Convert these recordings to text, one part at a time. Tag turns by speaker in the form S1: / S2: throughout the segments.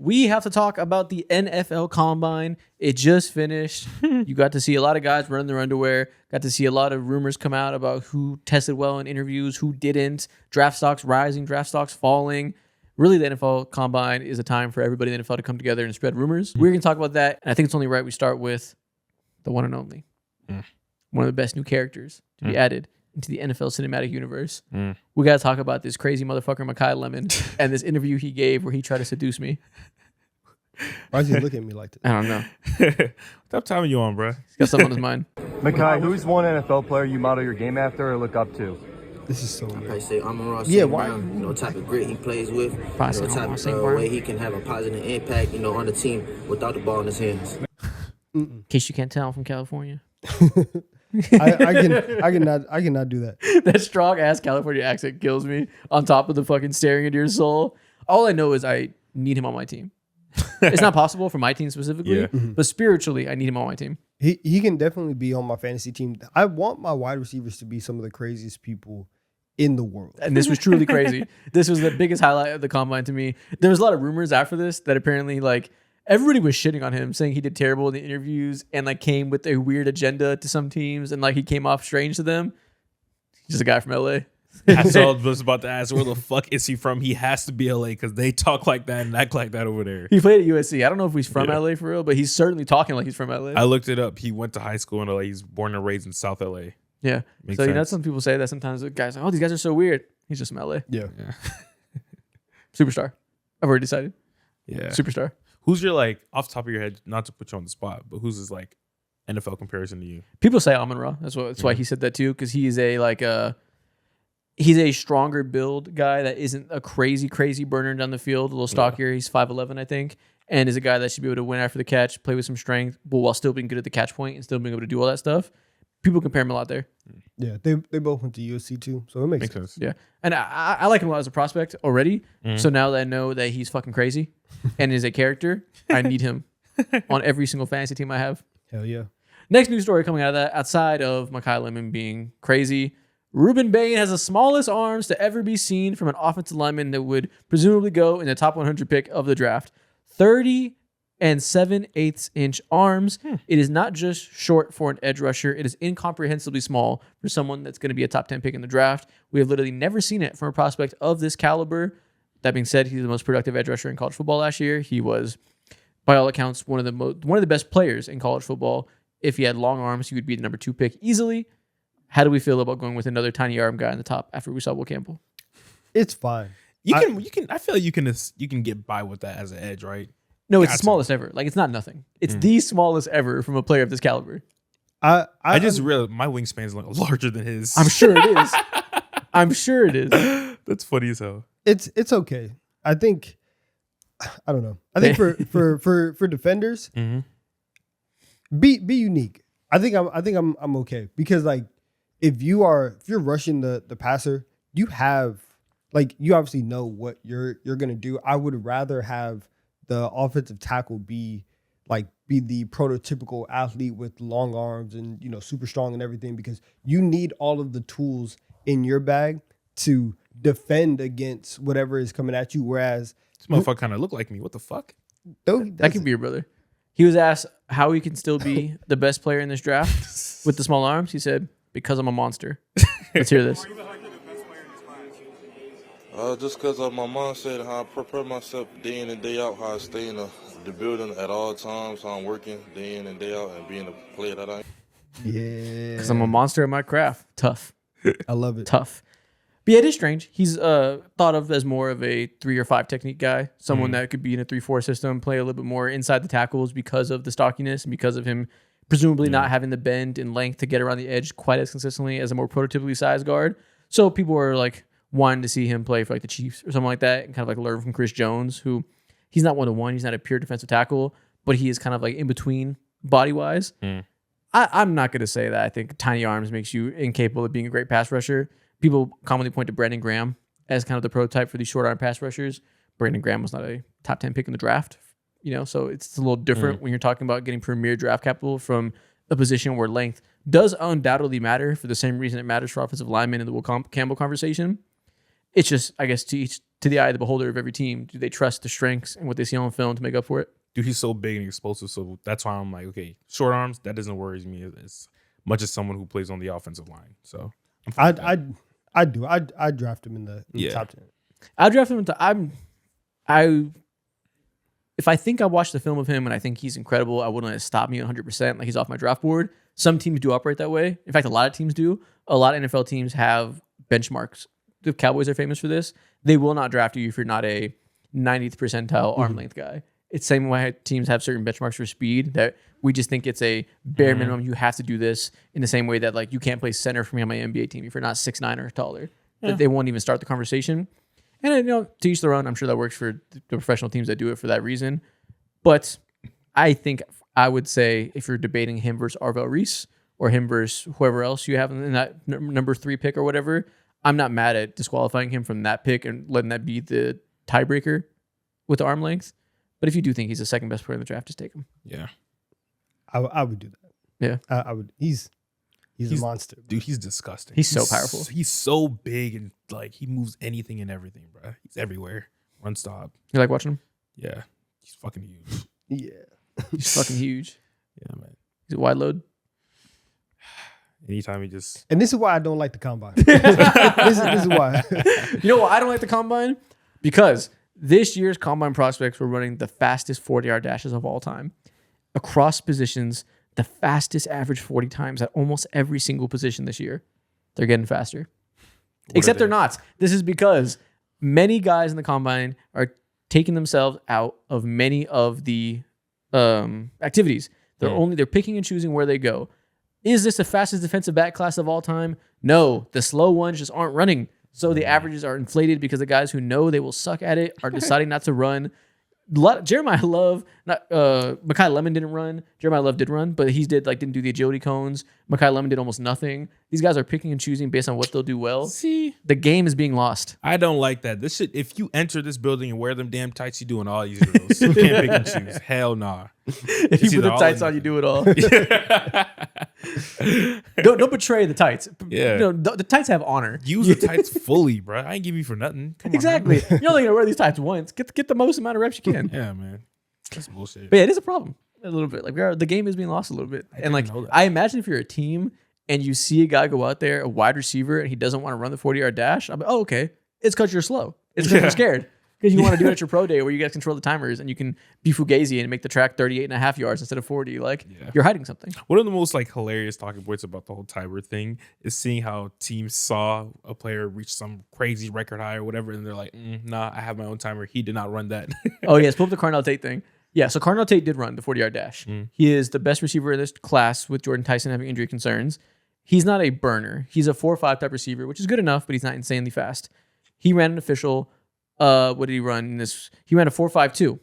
S1: we have to talk about the NFL Combine. It just finished. You got to see a lot of guys running their underwear. Got to see a lot of rumors come out about who tested well in interviews, who didn't. Draft stocks rising, draft stocks falling. Really, the NFL Combine is a time for everybody in the NFL to come together and spread rumors. We're going to talk about that. And I think it's only right we start with the one and only. One of the best new characters to be added into the NFL cinematic universe. We got to talk about this crazy motherfucker, Makai Lemon, and this interview he gave where he tried to seduce me.
S2: Why is he looking at me like that?
S1: I don't know.
S3: What time are you on, bro?
S1: He's got something on his mind.
S4: Makai, who's one NFL player you model your game after or look up to?
S2: This is so weird.
S5: I say Amon-Ra
S2: Yeah,
S5: St.
S2: why?
S5: Brown, type of grit he plays with,
S1: Amon-Ra
S5: type
S1: St.
S5: of
S1: Brown.
S5: way he can have a positive impact, on the team without the ball in his hands.
S1: In case you can't tell, I'm from California.
S2: I cannot do that.
S1: That strong ass California accent kills me. On top of the fucking staring into your soul. All I know is I need him on my team. It's not possible for my team specifically, but spiritually, I need him on my team.
S2: He can definitely be on my fantasy team. I want my wide receivers to be some of the craziest people in the world.
S1: And this was truly crazy. This was the biggest highlight of the combine to me. There was a lot of rumors after this that apparently everybody was shitting on him, saying he did terrible in the interviews and came with a weird agenda to some teams and he came off strange to them. He's just a guy from LA.
S3: That's all I was about to ask. Where the fuck is he from? He has to be LA because they talk like that and act like that over there.
S1: He played at USC. I don't know if he's from LA for real, but he's certainly talking like he's from LA.
S3: I looked it up. He went to high school in LA. He's born and raised in South LA.
S1: Yeah.
S3: Makes
S1: So,
S3: sense.
S1: some people say that sometimes the guys these guys are so weird. He's just from LA.
S2: Yeah.
S1: Superstar. I've already decided.
S3: Yeah.
S1: Superstar.
S3: Who's your off the top of your head, not to put you on the spot, but who's his NFL comparison to you?
S1: People say Amon-Ra. That's why he said that too, because he is he's a stronger build guy that isn't a crazy burner down the field, a little stockier. He's 5'11", I think, and is a guy that should be able to win after the catch, play with some strength, but while still being good at the catch point and still being able to do all that stuff. People compare him a lot there.
S2: Yeah, they both went to USC too, so it makes sense.
S1: Yeah, and I like him a lot as a prospect already. So now that I know that he's fucking crazy and is a character, I need him on every single fantasy team I have.
S2: Hell yeah.
S1: Next news story coming out of that, outside of Makai Lemon being crazy, Ruben Bain has the smallest arms to ever be seen from an offensive lineman that would presumably go in the top 100 pick of the draft. 30 and 7/8 inch arms. It is not just short for an edge rusher. It is incomprehensibly small for someone that's going to be a top 10 pick in the draft. We have literally never seen it from a prospect of this caliber. That being said, he's the most productive edge rusher in college football last year. He was, by all accounts, one of the best players in college football. If he had long arms, he would be the number 2 pick easily. How do we feel about going with another tiny arm guy in the top after we saw Will Campbell?
S2: It's fine.
S3: I feel like you can get by with that as an edge, right?
S1: No, it's the smallest ever. It's not nothing. It's the smallest ever from a player of this caliber.
S3: I just realized my wingspan is larger than his.
S1: I'm sure it is. I'm sure it is.
S3: That's funny as hell.
S2: It's okay. I don't know. I think for defenders, be unique. I think I'm okay because if you're rushing the passer, you obviously know what you're gonna do. I would rather have the offensive tackle be the prototypical athlete with long arms and super strong and everything, because you need all of the tools in your bag to defend against whatever is coming at you. Whereas
S3: this motherfucker kind of look like me. What the fuck?
S1: That could be your brother. He was asked how he can still be the best player in this draft with the small arms. He said, "Because I'm a monster." Let's hear this.
S6: Just because of my mindset and how I prepare myself day in and day out, how I stay in the building at all times, how I'm working day in and day out and being a player that I am.
S2: Yeah.
S1: Because I'm a monster at my craft. Tough.
S2: I love it.
S1: Tough. But yeah, it is strange. He's thought of as more of a 3 or 5 technique guy, someone that could be in a 3-4 system, play a little bit more inside the tackles because of the stockiness and because of him presumably not having the bend and length to get around the edge quite as consistently as a more prototypically sized guard. So people were wanting to see him play for the Chiefs or something like that and kind of learn from Chris Jones, who he's not 1-to-1. He's not a pure defensive tackle, but he is kind of in between body wise. I'm not going to say that I think tiny arms makes you incapable of being a great pass rusher. People commonly point to Brandon Graham as kind of the prototype for these short arm pass rushers. Brandon Graham was not a top 10 pick in the draft, so it's a little different when you're talking about getting premier draft capital from a position where length does undoubtedly matter for the same reason it matters for offensive linemen in the Will Campbell conversation. It's just, I guess, to the eye of the beholder of every team, do they trust the strengths and what they see on film to make up for it?
S3: Dude, he's so big and explosive. So that's why I'm like, okay, short arms, that doesn't worry me as much as someone who plays on the offensive line. So
S2: I'd draft him in the top 10.
S1: I'd draft him if I think I watched the film of him and I think he's incredible, I wouldn't let it stop me 100%. Like, he's off my draft board. Some teams do operate that way. In fact, a lot of teams do. A lot of NFL teams have benchmarks. The Cowboys are famous for this. They will not draft you if you're not a 90th percentile arm length guy. It's the same way teams have certain benchmarks for speed that we just think it's a bare minimum. You have to do this in the same way that, like, you can't play center for me on my NBA team if you're not 6'9" or taller. That they won't even start the conversation. And, you know, to each their own. I'm sure that works for the professional teams that do it for that reason. But I think I would say if you're debating him versus Arvell Reese or him versus whoever else you have in that number 3 pick or whatever, I'm not mad at disqualifying him from that pick and letting that be the tiebreaker with the arm length. But if you do think he's the second best player in the draft, just take him.
S3: Yeah.
S2: I would do that.
S1: Yeah.
S2: I would. He's a monster.
S3: Dude, he's disgusting.
S1: He's so powerful.
S3: He's so big and, like, he moves anything and everything, bro. He's everywhere. Run stop.
S1: You like watching him?
S3: Yeah. He's fucking huge.
S2: Yeah.
S1: He's fucking huge.
S3: Yeah, man.
S1: He's a wide load.
S3: Anytime he just...
S2: And this is why I don't like the combine. this is why.
S1: You know why I don't like the combine? Because this year's combine prospects were running the fastest 40-yard dashes of all time. Across positions, the fastest average 40 times at almost every single position this year. They're getting faster. Except they're not. This is because many guys in the combine are taking themselves out of many of the activities. They're picking and choosing where they go. Is this the fastest defensive back class of all time? No. The slow ones just aren't running. So the averages are inflated because the guys who know they will suck at it are deciding not to run. Jeremiah Love, Makai Lemon didn't run. Jeremiah Love did run, but he didn't do the agility cones. Makai Lemon did almost nothing. These guys are picking and choosing based on what they'll do well.
S3: See,
S1: the game is being lost.
S3: I don't like that. This shit. If you enter this building and wear them damn tights, you doing all these drills. You can't pick and choose. Hell nah.
S1: If you put the tights on, you do it all. Don't betray the tights.
S3: Yeah,
S1: the tights have honor.
S3: Use the tights fully, bro. I ain't give you for nothing. Come
S1: exactly.
S3: on,
S1: you're only gonna wear these tights once. Get the most amount of reps you can.
S3: Yeah, man. That's bullshit.
S1: But yeah, it is a problem a little bit. Like the game is being lost a little bit. And like I imagine if you're a team and you see a guy go out there, a wide receiver, and he doesn't want to run the 40-yard dash, I'm like, oh, okay. It's because you're slow. It's because you're scared. Because you want to do it at your pro day where you guys control the timers and you can be fugazi and make the track 38.5 yards instead of 40. Like, you're hiding something.
S3: One of the most hilarious talking points about the whole timer thing is seeing how teams saw a player reach some crazy record high or whatever, and they're like, nah, I have my own timer. He did not run that.
S1: Oh, yes. Pull up the Carnell Tate thing. Yeah, so Carnell Tate did run the 40-yard dash. He is the best receiver in this class with Jordan Tyson having injury concerns. He's not a burner. He's a 4.5 type receiver, which is good enough, but he's not insanely fast. He ran an official... what did he run in this? He ran a 4.52.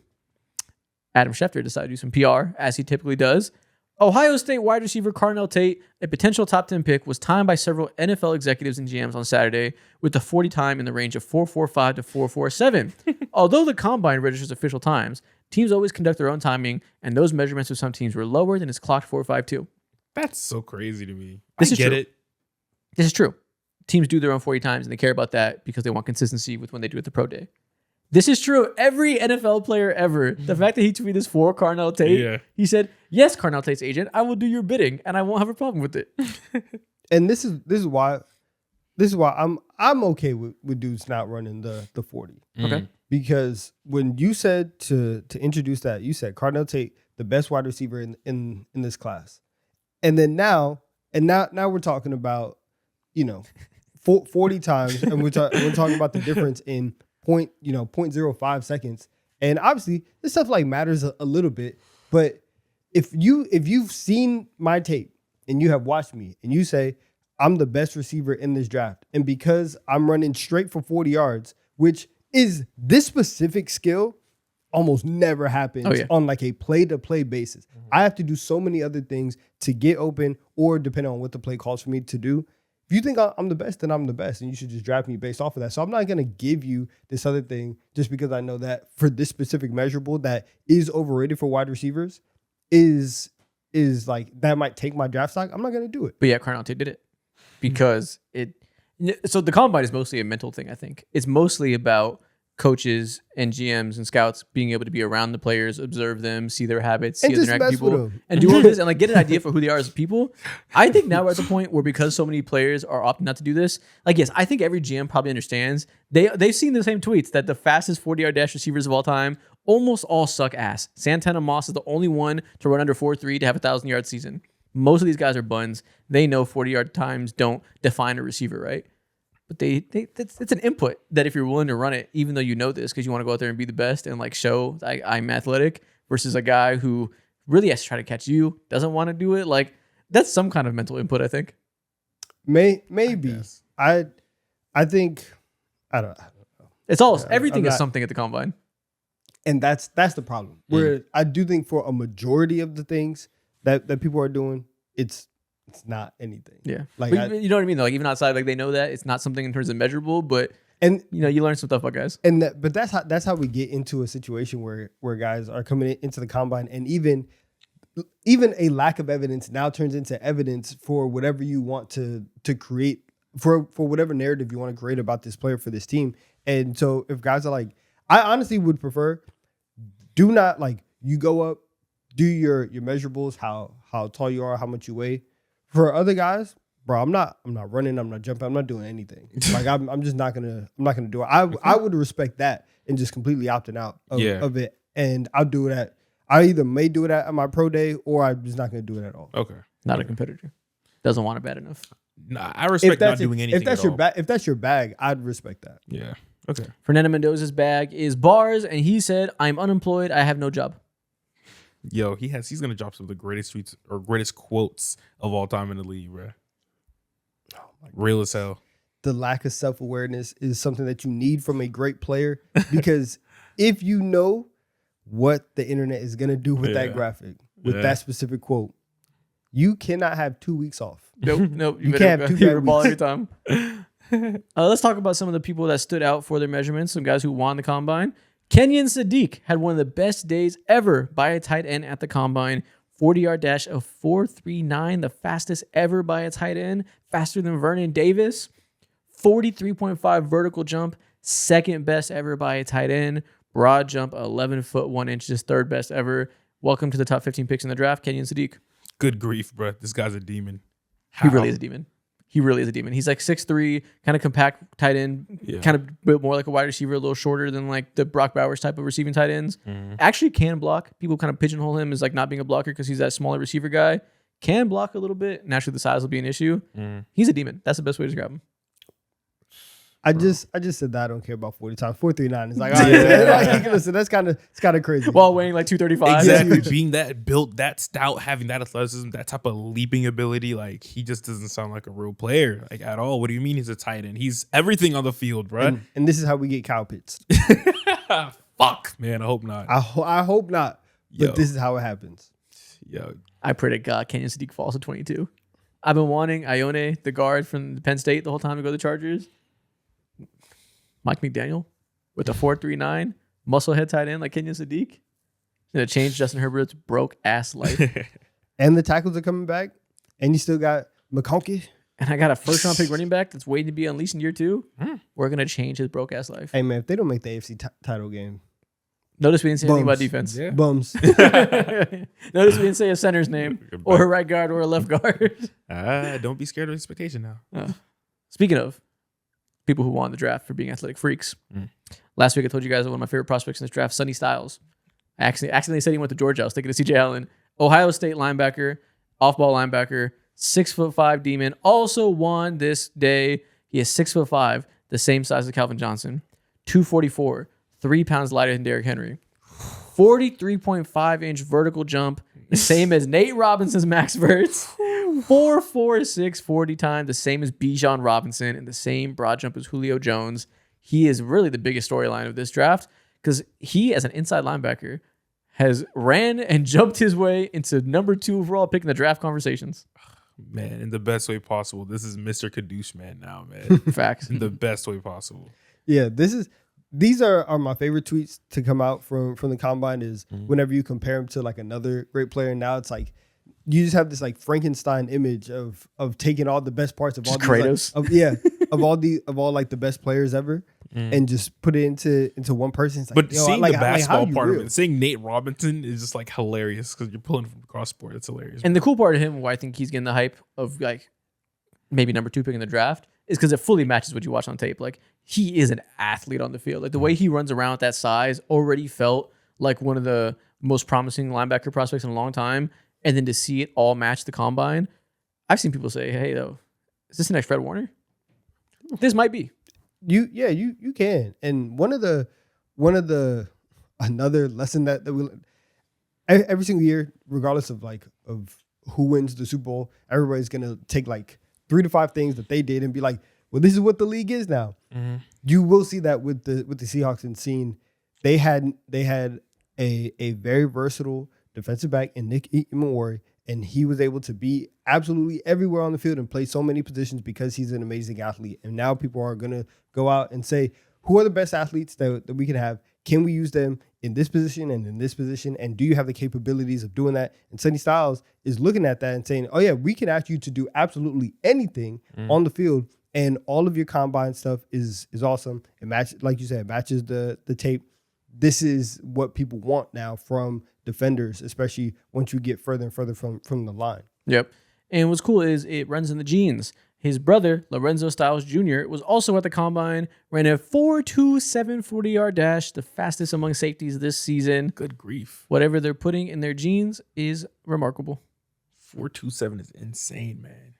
S1: Adam Schefter decided to do some PR, as he typically does. Ohio State wide receiver Carnell Tate, a potential top 10 pick, was timed by several NFL executives and GMs on Saturday with the 40 time in the range of 4.45 to 4.47. Although the combine registers official times, teams always conduct their own timing, and those measurements of some teams were lower than his clocked 4.52.
S3: That's so crazy to me.
S1: This
S3: I
S1: is
S3: get
S1: true.
S3: it.
S1: This is true. Teams do their own 40 times, and they care about that because they want consistency with when they do it the pro day. This is true. Every NFL player ever. The fact that he tweeted this for Carnell Tate, he said, yes, Carnell Tate's agent, I will do your bidding, and I won't have a problem with it.
S2: And this is why I'm okay with dudes not running the 40.
S1: Okay.
S2: Because when you said to introduce that, you said Carnell Tate, the best wide receiver in this class. And then now we're talking about, 40 times, and we're talking about the difference in 0.05 seconds. And obviously, this stuff matters a little bit. But if you've seen my tape and you have watched me and you say I'm the best receiver in this draft, and because I'm running straight for 40 yards, which is this specific skill, almost never happens on a play-to-play basis. I have to do so many other things to get open, or depending on what the play calls for me to do. If you think I'm the best, then I'm the best, and you should just draft me based off of that. So I'm not going to give you this other thing just because I know that for this specific measurable that is overrated for wide receivers is that might take my draft stock. I'm not going to do it.
S1: But yeah, Carnell Tate did it because So the combine is mostly a mental thing, I think. It's mostly about coaches and GMs and scouts being able to be around the players, observe them, see their habits, see
S2: And
S1: how they
S2: just
S1: interact with
S2: mess with
S1: people,
S2: them.
S1: and do all this and like get an idea for who they are as people. I think now we're at the point where because so many players are opting not to do this, like yes, I think every GM probably understands. They've seen the same tweets that the fastest 40-yard dash receivers of all time almost all suck ass. Santana Moss is the only one to run under 4.3 to have a 1,000-yard season. Most of these guys are buns. They know 40-yard times don't define a receiver, right? But it's an input that if you're willing to run it, even though you know this because you want to go out there and be the best and like show I'm athletic versus a guy who really has to try to catch you, doesn't want to do it. Like that's some kind of mental input, I think.
S2: Maybe. I think I don't know.
S1: It's all everything is something at the combine.
S2: And that's the problem. Where I do think for a majority of the things that people are doing, it's not anything.
S1: Yeah.
S2: Like
S1: but you know what I mean though? Like even outside, like they know that it's not something in terms of measurable, but
S2: and
S1: you learn some stuff about guys.
S2: And but that's how we get into a situation where guys are coming into the combine, and even a lack of evidence now turns into evidence for whatever you want to create for whatever narrative you want to create about this player for this team. And so if guys are like, I honestly would prefer, do not like you go up, do your measurables, how tall you are, how much you weigh. For other guys, bro, I'm not running, I'm not jumping, I'm not doing anything. Like I'm just not gonna do it. I would respect that and just completely opting out of it. And I'll do it I either may do it at my pro day or I'm just not gonna do it at all.
S3: Okay.
S1: Not a competitor. Doesn't want it bad enough.
S3: Nah, I respect not doing anything.
S2: If that's your bag, I'd respect that.
S3: Yeah. Okay.
S1: Fernando Mendoza's bag is bars, and he said, "I'm unemployed. I have no job."
S3: Yo, he's gonna drop some of the greatest tweets or greatest quotes of all time in the league, bro. Oh real as hell.
S2: The lack of self-awareness is something that you need from a great player, because if you know what the internet is gonna do with that graphic, with that specific quote, you cannot have 2 weeks off.
S1: Nope.
S2: You can't have 2 bad
S1: ball
S2: weeks.
S1: every time. Let's talk about some of the people that stood out for their measurements. Some guys who won the combine. Kenyon Sadiq had one of the best days ever by a tight end at the combine. 40-yard dash of 4.39, the fastest ever by a tight end, faster than Vernon Davis. 43.5 vertical jump, second best ever by a tight end. Broad jump, 11 foot 1 inches, third best ever. Welcome to the top 15 picks in the draft, Kenyon Sadiq.
S3: Good grief, bro. This guy's a demon.
S1: He really is a demon. He's like 6'3", kind of compact tight end, kind of built more like a wide receiver, a little shorter than like the Brock Bowers type of receiving tight ends. Actually can block. People kind of pigeonhole him as like not being a blocker because he's that smaller receiver guy. Can block a little bit. Naturally, the size will be an issue. He's a demon. That's the best way to describe him.
S2: I just said that I don't care about 40 times. 4.39 is like, all right, like, listen, it's kind of crazy.
S1: While weighing like 235.
S3: Exactly. Being that built, that stout, having that athleticism, that type of leaping ability, like he just doesn't sound like a real player, like at all. What do you mean he's a tight end? He's everything on the field, bro.
S2: And this is how we get Kyle Pitts.
S3: Fuck, man. I hope not.
S2: I hope not. But this is how it happens.
S3: Yo,
S1: I predict Kenyon Sadiq falls to 22. I've been wanting Ione, the guard from Penn State, the whole time to go to the Chargers. Mike McDaniel with a 4.39 musclehead tight end like Kenyon Sadiq. Gonna change Justin Herbert's broke ass life.
S2: And the tackles are coming back. And you still got McConkey.
S1: And I got a first round pick running back that's waiting to be unleashed in year 2. We're gonna change his broke ass life.
S2: Hey man, if they don't make the AFC title game,
S1: notice we didn't say anything about defense.
S3: Yeah.
S2: Bums.
S1: Notice we didn't say a center's name or a right guard or a left guard.
S3: Don't be scared of expectation now.
S1: Speaking of people who won the draft for being athletic freaks. Last week I told you guys one of my favorite prospects in this draft, Sonny Styles. I accidentally said he went to Georgia. I was thinking of CJ Allen. Ohio State linebacker, off-ball linebacker, 6'5" demon. Also won this day. He is 6'5", the same size as Calvin Johnson. 244, 3 pounds lighter than Derrick Henry. 43.5-inch vertical jump, the same as Nate Robinson's max verts. 4.46 40 time, the same as Bijan Robinson, and the same broad jump as Julio Jones. He is really the biggest storyline of this draft because he, as an inside linebacker, has ran and jumped his way into number 2 overall pick in the draft conversations.
S3: Man, in the best way possible. This is Mr. Kadoosh man now, man.
S1: Facts.
S3: In the best way possible.
S2: Yeah, these are my favorite tweets to come out from the combine is whenever you compare him to like another great player. Now it's like you just have this like Frankenstein image of taking all the best parts of
S1: Just
S2: all these,
S1: Kratos.
S2: like, of all like the best players ever, and just put it into one person. It's like,
S3: But seeing the basketball
S2: how
S3: part
S2: real?
S3: of it, seeing Nate Robinson is just like hilarious because you're pulling from cross sport. It's hilarious.
S1: And the cool part of him, why I think he's getting the hype of like maybe number 2 pick in the draft, is because it fully matches what you watch on tape. Like he is an athlete on the field. Like the way he runs around at that size already felt like one of the most promising linebacker prospects in a long time. And then to see it all match the combine, I've seen people say, "Hey, though, is this the next Fred Warner?" This might be.
S2: You can. And one of the another lesson that we every single year, regardless of who wins the Super Bowl, everybody's gonna take like 3 to 5 things that they did and be like, well, this is what the league is now. Mm-hmm. You will see that with the Seahawks and seeing they had a very versatile defensive back in Nick Eaton, and he was able to be absolutely everywhere on the field and play so many positions because he's an amazing athlete. And now people are going to go out and say, who are the best athletes that we can have? Can we use them in this position and in this position? And do you have the capabilities of doing that? And Sonny Styles is looking at that and saying, oh, yeah, we can ask you to do absolutely anything on the field. And all of your combine stuff is awesome. It matches, like you said, matches the tape. This is what people want now from defenders, especially once you get further and further from the line.
S1: Yep. And what's cool is it runs in the genes. His brother, Lorenzo Styles Jr., was also at the combine, ran a 4.27 40-yard dash, the fastest among safeties this season.
S3: Good grief.
S1: Whatever they're putting in their genes is remarkable.
S3: 4.27 is insane, man.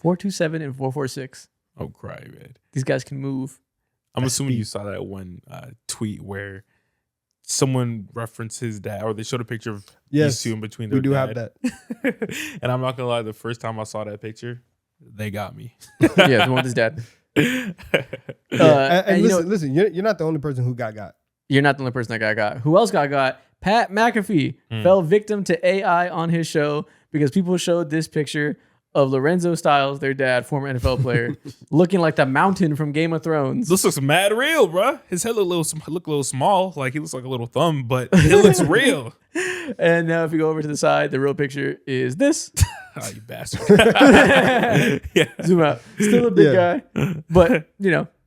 S1: 4.27 and 4.46.
S3: Oh, cry, man.
S1: These guys can move.
S3: I'm assuming you saw that one tweet where someone referenced his dad, or they showed a picture of these two in between their dad. We do have that. And I'm not going to lie, the first time I saw that picture, they got me.
S1: Yeah, the one with his dad.
S2: And listen, you're not the only person who got.
S1: You're not the only person that got. Who else got? Pat McAfee fell victim to AI on his show because people showed this picture of Lorenzo Styles, their dad, former NFL player, looking like the mountain from Game of Thrones.
S3: This looks mad real, bro. His head look a little small, like he looks like a little thumb, but it looks real.
S1: And now if you go over to the side, the real picture is this.
S3: Oh, you bastard.
S1: Yeah. Zoom out. Still a big guy, but,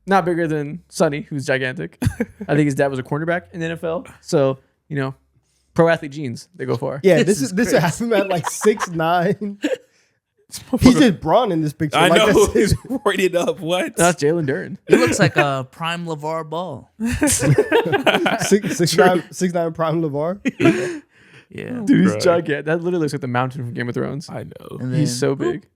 S1: not bigger than Sonny, who's gigantic. I think his dad was a cornerback in the NFL. So, pro athlete genes, they go far.
S2: Yeah, this happened at like 6'9". He's just brawn in this picture.
S3: I know. He's rated up. What?
S1: That's Jalen Duren.
S7: He looks like a prime LeVar Ball.
S2: 6'9" prime LeVar.
S7: Yeah.
S1: Dude, he's gigantic. That literally looks like the mountain from Game of Thrones.
S3: I know.
S7: And then,
S1: he's so big.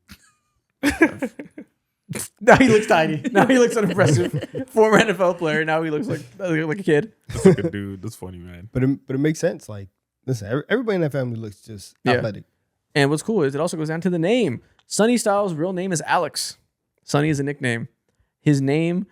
S1: Now he looks tiny. Now he looks unimpressive. Former NFL player. Now he looks like a kid.
S3: That's like a dude. That's funny, man.
S2: But it makes sense. Like, listen, everybody in that family looks just athletic.
S1: And what's cool is it also goes down to the name. Sonny Styles' real name is Alex. Sonny is a nickname. His name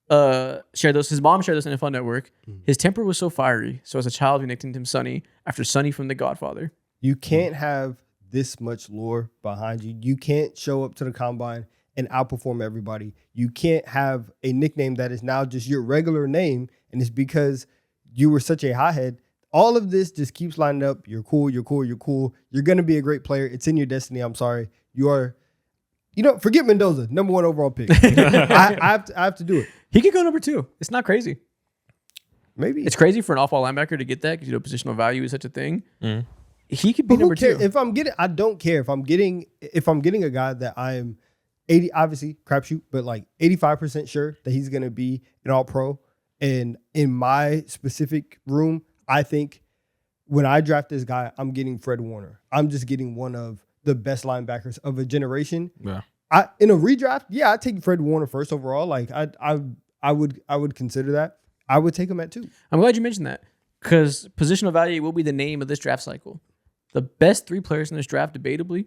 S1: his mom shared this on NFL Network. His temper was so fiery. So as a child, we nicknamed him Sonny after Sonny from The Godfather.
S2: You can't have this much lore behind you. You can't show up to the combine and outperform everybody. You can't have a nickname that is now just your regular name, and it's because you were such a hothead. All of this just keeps lining up. You're cool. You're cool. You're cool. You're going to be a great player. It's in your destiny. I'm sorry. You are, forget Mendoza, number 1 overall pick. I have to do it.
S1: He could go number 2. It's not crazy.
S2: Maybe.
S1: It's crazy for an off-ball linebacker to get that because, positional value is such a thing. He could be number 2.
S2: I don't care if I'm getting a guy that I am 80, obviously crapshoot, but like 85% sure that he's going to be an all-pro. And in my specific room, I think when I draft this guy, I'm getting Fred Warner. I'm just getting one of the best linebackers of a generation.
S3: Yeah.
S2: In a redraft, I take Fred Warner first overall. Like I would consider that. I would take him at 2.
S1: I'm glad you mentioned that because positional value will be the name of this draft cycle. The best 3 players in this draft, debatably,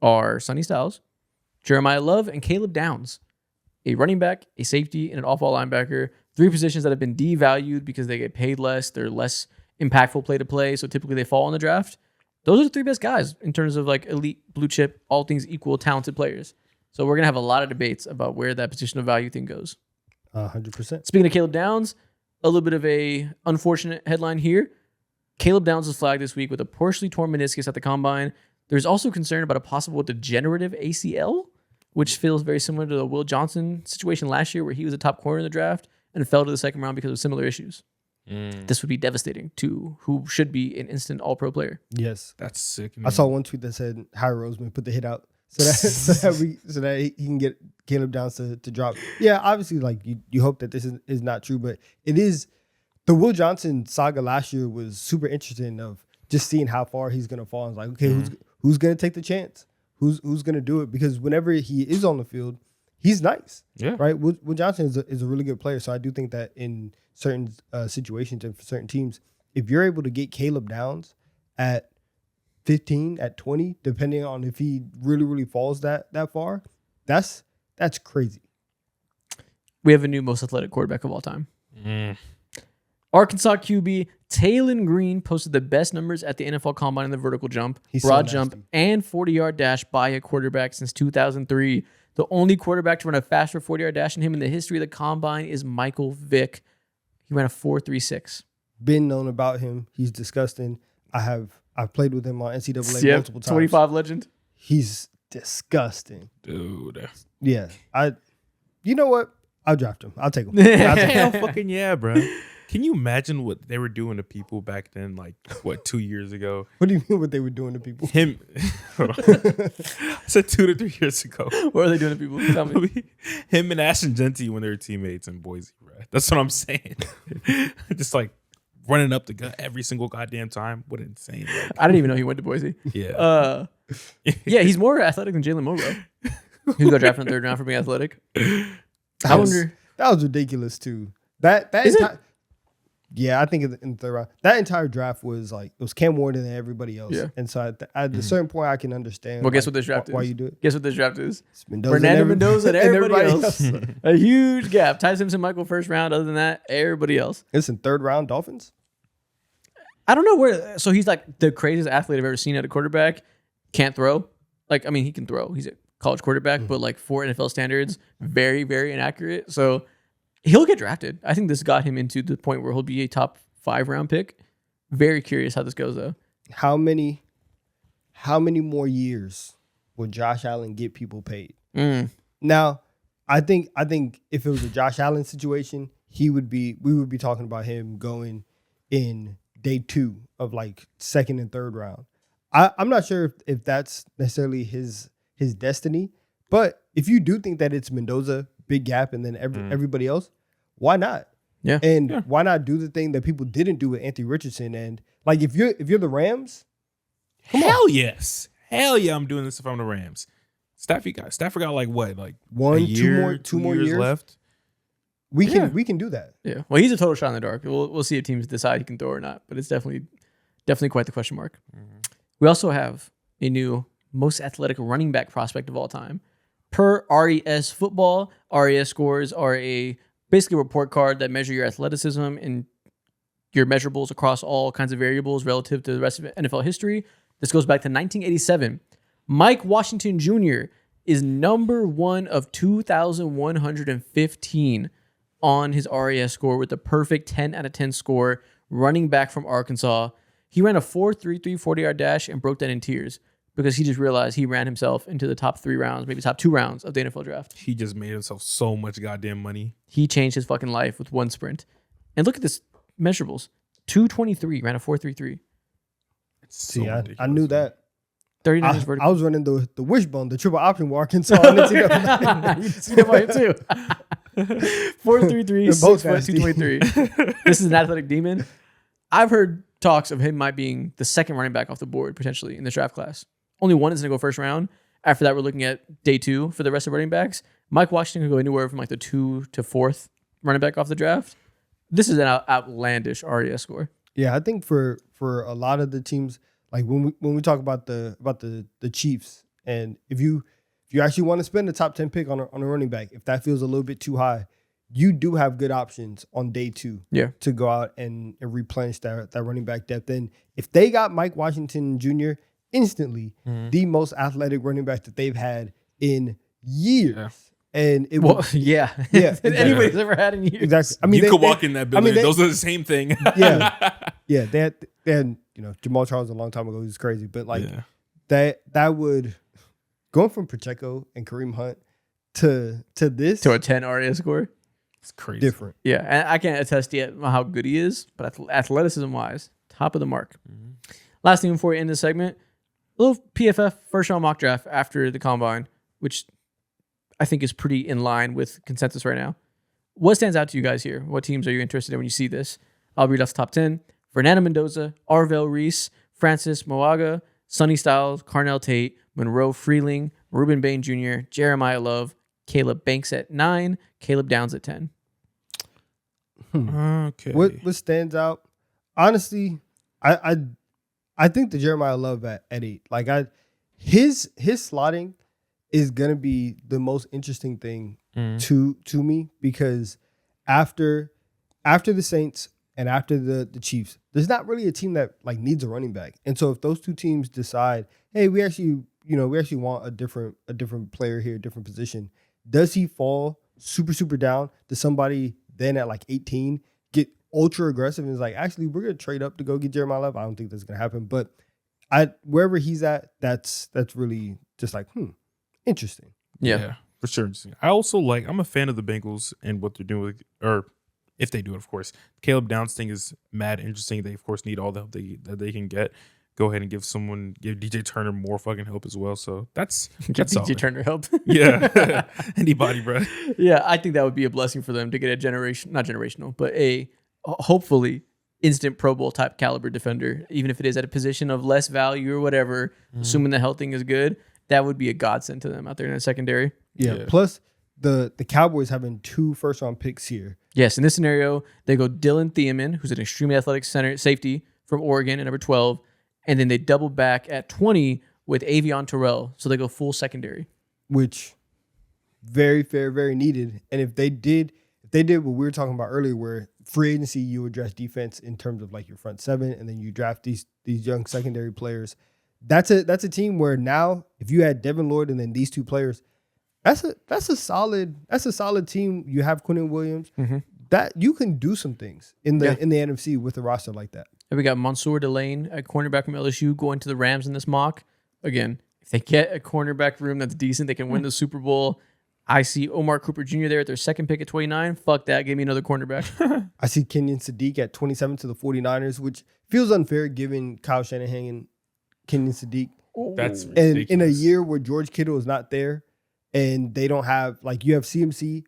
S1: are Sonny Styles, Jeremiah Love, and Caleb Downs. A running back, a safety, and an off-ball linebacker. 3 positions that have been devalued because they get paid less. They're less impactful play to play, so typically they fall in the draft. Those are the 3 best guys in terms of like elite, blue chip, all things equal, talented players. So we're going to have a lot of debates about where that positional value thing goes.
S2: 100%.
S1: Speaking of Caleb Downs, a little bit of a unfortunate headline here. Caleb Downs was flagged this week with a partially torn meniscus at the combine. There's also concern about a possible degenerative ACL, which feels very similar to the Will Johnson situation last year where he was a top corner in the draft and fell to the second round because of similar issues. This would be devastating to who should be an instant all-pro player.
S2: Yes.
S3: That's sick.
S2: I saw one tweet that said Harry Roseman put the hit out so that he can get Caleb Downs to drop. Yeah, obviously, like you hope that this is not true, but it is. The Will Johnson saga last year was super interesting of just seeing how far he's gonna fall. It's like, okay, who's gonna take the chance? Who's gonna do it? Because whenever he is on the field, he's nice. Yeah. Right. Will Johnson is a really good player. So I do think that in certain situations and for certain teams, if you're able to get Caleb Downs at 15, at 20, depending on if he really, really falls that far, that's crazy.
S1: We have a new most athletic quarterback of all time. Arkansas QB Taylen Green posted the best numbers at the NFL Combine in the vertical jump, broad jump, and 40-yard dash by a quarterback since 2003. The only quarterback to run a faster 40-yard dash than him in the history of the Combine is Michael Vick. He ran a 4.36.
S2: Been known about him. He's disgusting. I've played with him on NCAA multiple times.
S1: 25 legend.
S2: He's disgusting.
S3: Dude.
S2: Yeah. You know what? I'll draft him. I'll take him.
S3: Hell fucking yeah, bro. Can you imagine what they were doing to people back then, like, 2 years ago?
S2: What do you mean what they were doing to people?
S3: I said 2 to 3 years ago.
S1: What are they doing to people? Tell me.
S3: Him and Ashton Genty when they were teammates in Boise, bro. That's what I'm saying. Just like running up the gut every single goddamn time. What insane. Like.
S1: I didn't even know he went to Boise.
S3: Yeah.
S1: Yeah, he's more athletic than Jalen Monroe. He got drafted in the third round for being athletic.
S2: That was ridiculous too. Yeah, I think in the third round, that entire draft was like, it was Cam Ward and everybody else. Yeah. And so at a certain point, I can understand.
S1: Well, guess what this draft is?
S2: Why you do it?
S1: Guess what this draft is?
S2: It's Mendoza
S1: Fernando Mendoza and everybody else. A huge gap. Ty Simpson, Michael, first round. Other than that, everybody else.
S2: It's in third round Dolphins?
S1: I don't know where. So he's like the craziest athlete I've ever seen at a quarterback. Can't throw. Like, I mean, he can throw. He's a college quarterback, but like for NFL standards, very, very inaccurate. So he'll get drafted. I think this got him into the point where he'll be a top 5 round pick. Very curious how this goes though.
S2: How many more years will Josh Allen get people paid? Now, I think if it was a Josh Allen situation, we would be talking about him going in day 2 of like second and third round. I'm not sure if that's necessarily his destiny, but if you do think that it's Mendoza, big gap, and then everybody else, why not?
S1: Yeah.
S2: And why not do the thing that people didn't do with Anthony Richardson? And like if you're the Rams,
S3: hell yes. Hell yeah, I'm doing this if I'm the Rams. Stafford got like what? Like 2 more years left?
S2: We can do that.
S1: Yeah. Well, he's a total shot in the dark. We'll see if teams decide he can throw or not, but it's definitely quite the question mark. We also have a new most athletic running back prospect of all time. Per RES Football, RES scores are basically a report card that measure your athleticism and your measurables across all kinds of variables relative to the rest of NFL history. This goes back to 1987. Mike Washington Jr. is number 1 of 2,115 on his RES score with a perfect 10 out of 10 score, running back from Arkansas. He ran a 4.33 40-yard dash and broke that in tears because he just realized he ran himself into the top 3 rounds, maybe top 2 rounds of the NFL draft.
S3: He just made himself so much goddamn money.
S1: He changed his fucking life with one sprint. And look at this measurables. 2.23, ran a 4.33.
S2: See, I knew that.
S1: 39 vertical.
S2: I was running the wishbone, the triple option with Arkansas. You
S1: see that too. 4.33, 6 foot, 2.23. This is an athletic demon. I've heard talks of him might being the second running back off the board potentially in this draft class. Only one is going to go first round. After that, we're looking at day 2 for the rest of running backs. Mike Washington could go anywhere from like the 2 to 4th running back off the draft. This is an outlandish RES score.
S2: Yeah, I think for a lot of the teams, like when we talk about the Chiefs, and if you actually want to spend the top 10 pick on a running back, if that feels a little bit too high, you do have good options on day 2 to go out and replenish that running back depth. And if they got Mike Washington Jr. instantly, the most athletic running back that they've had in years. Yeah. And
S1: anybody's ever had in years.
S2: Exactly. I mean,
S3: you could walk in that building. Those are the same thing.
S2: Yeah. They had Jamal Charles a long time ago. He was crazy, but like that would. going from Pacheco and Kareem Hunt to this
S1: to a 10 RAS score.
S3: It's crazy.
S2: different.
S1: Yeah, and I can't attest yet how good he is, but athleticism wise, top of the mark. Last thing before we end this segment, a little PFF first round mock draft after the combine, which I think is pretty in line with consensus right now. What stands out to you guys here? What teams are you interested in when you see this? I'll read off the top 10. Fernando Mendoza, Arvell Reese, Francis Moaga, Sonny Styles, Carnell Tate, Monroe Freeling, Ruben Bain Jr., Jeremiah Love, Caleb Banks at 9, Caleb Downs at 10.
S3: Okay.
S2: What stands out? Honestly, I think the Jeremiah Love at 8. Like his slotting is gonna be the most interesting thing to me, because after the Saints and after the Chiefs, there's not really a team that like needs a running back. And so if those two teams decide, hey, we actually want a different player here, different position, does he fall super down to somebody then at like 18 get ultra aggressive and is like, actually, we're gonna trade up to go get Jeremiah Love? I don't think that's gonna happen. But wherever he's at, that's really just like, interesting.
S1: Yeah,
S3: for sure. I also I'm a fan of the Bengals and what they're doing with, or if they do it, of course. Caleb Downs thing is mad interesting. They of course need all the help that they can get. Go ahead and give DJ Turner more fucking help as well. So that's
S1: DJ Turner help.
S3: Yeah, anybody, bro.
S1: Yeah, I think that would be a blessing for them to get not generational, but a hopefully instant Pro Bowl type caliber defender, even if it is at a position of less value or whatever. Assuming the health thing is good, that would be a godsend to them out there in the secondary.
S2: Yeah. Plus the Cowboys having 2 first-round picks here.
S1: Yes, in this scenario, they go Dylan Thiemann, who's an extremely athletic safety from Oregon at number 12. And then they double back at 20 with Avion Terrell. So they go full secondary.
S2: Which very fair, very needed. And if they did what we were talking about earlier, where free agency, you address defense in terms of like your front 7, and then you draft these young secondary players. That's a team where now if you had Devin Lloyd and then these 2 players, that's a solid team. You have Quinnen Williams. That you can do some things in the NFC with a roster like that.
S1: And we got Mansour Delane at cornerback from LSU going to the Rams in this mock. Again, if they get a cornerback room that's decent, they can win the Super Bowl. I see Omar Cooper Jr. there at their second pick at 29. Fuck that. Give me another cornerback.
S2: I see Kenyon Sadiq at 27 to the 49ers, which feels unfair given Kyle Shanahan and Kenyon Sadiq.
S3: That's ridiculous.
S2: And in a year where George Kittle is not there and they don't have, like, you have CMC,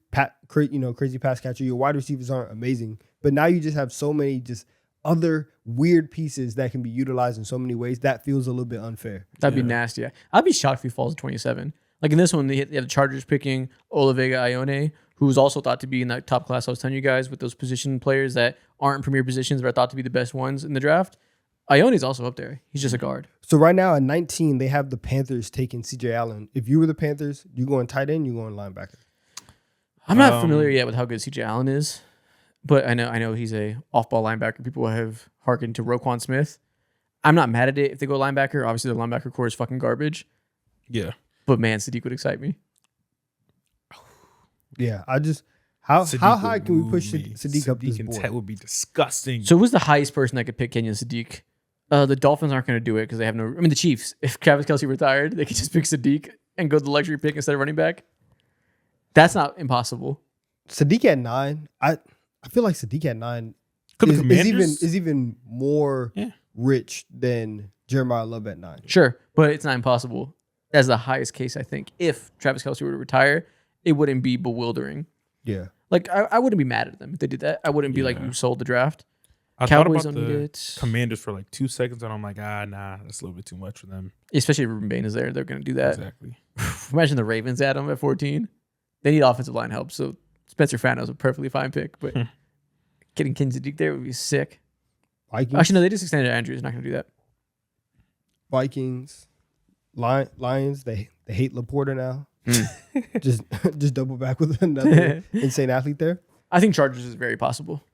S2: crazy pass catcher. Your wide receivers aren't amazing. But now you just have so many just other weird pieces that can be utilized in so many ways. That feels a little bit unfair.
S1: That'd be nasty. Yeah. I'd be shocked if he falls to 27. Like in this one, they have the Chargers picking Olavega Ione, who's also thought to be in that top class I was telling you guys with those position players that aren't in premier positions but are thought to be the best ones in the draft. Ione's also up there. He's just a guard.
S2: So right now at 19, they have the Panthers taking CJ Allen. If you were the Panthers, you going tight end, you going linebacker?
S1: I'm not familiar yet with how good CJ Allen is. But I know he's a off-ball linebacker. People have hearkened to Roquan Smith. I'm not mad at it if they go linebacker. Obviously, the linebacker core is fucking garbage.
S3: Yeah.
S1: But man, Sadiq would excite me.
S2: Yeah, how high can we push Sadiq up this board?
S3: That would be disgusting.
S1: So who's the highest person that could pick Kenyon Sadiq? The Dolphins aren't going to do it because they have no... I mean, the Chiefs. If Travis Kelce retired, they could just pick Sadiq and go the luxury pick instead of running back. That's not impossible.
S2: Sadiq at 9, I feel like Sadiq at 9 is even more rich than Jeremiah Love at 9.
S1: Sure, but it's not impossible. That's the highest case, I think. If Travis Kelce were to retire, it wouldn't be bewildering.
S2: Yeah.
S1: Like, I wouldn't be mad at them if they did that. I wouldn't be like, you sold the draft.
S3: I
S1: Cowboys
S3: thought about
S1: don't need
S3: the
S1: it.
S3: Commanders for like 2 seconds, and I'm like, nah, that's a little bit too much for them.
S1: Especially if Ruben Bain is there. They're going to do that.
S3: Exactly.
S1: Imagine the Ravens at him at 14. They need offensive line help, so Spencer Fano's a perfectly fine pick, but getting Kenyon Sadiq there would be sick.
S2: Vikings.
S1: Actually, no, they just extended Andrews. Not going to do that.
S2: Vikings. Lions, they hate Laporta now. just double back with another insane athlete there.
S1: I think Chargers is very possible.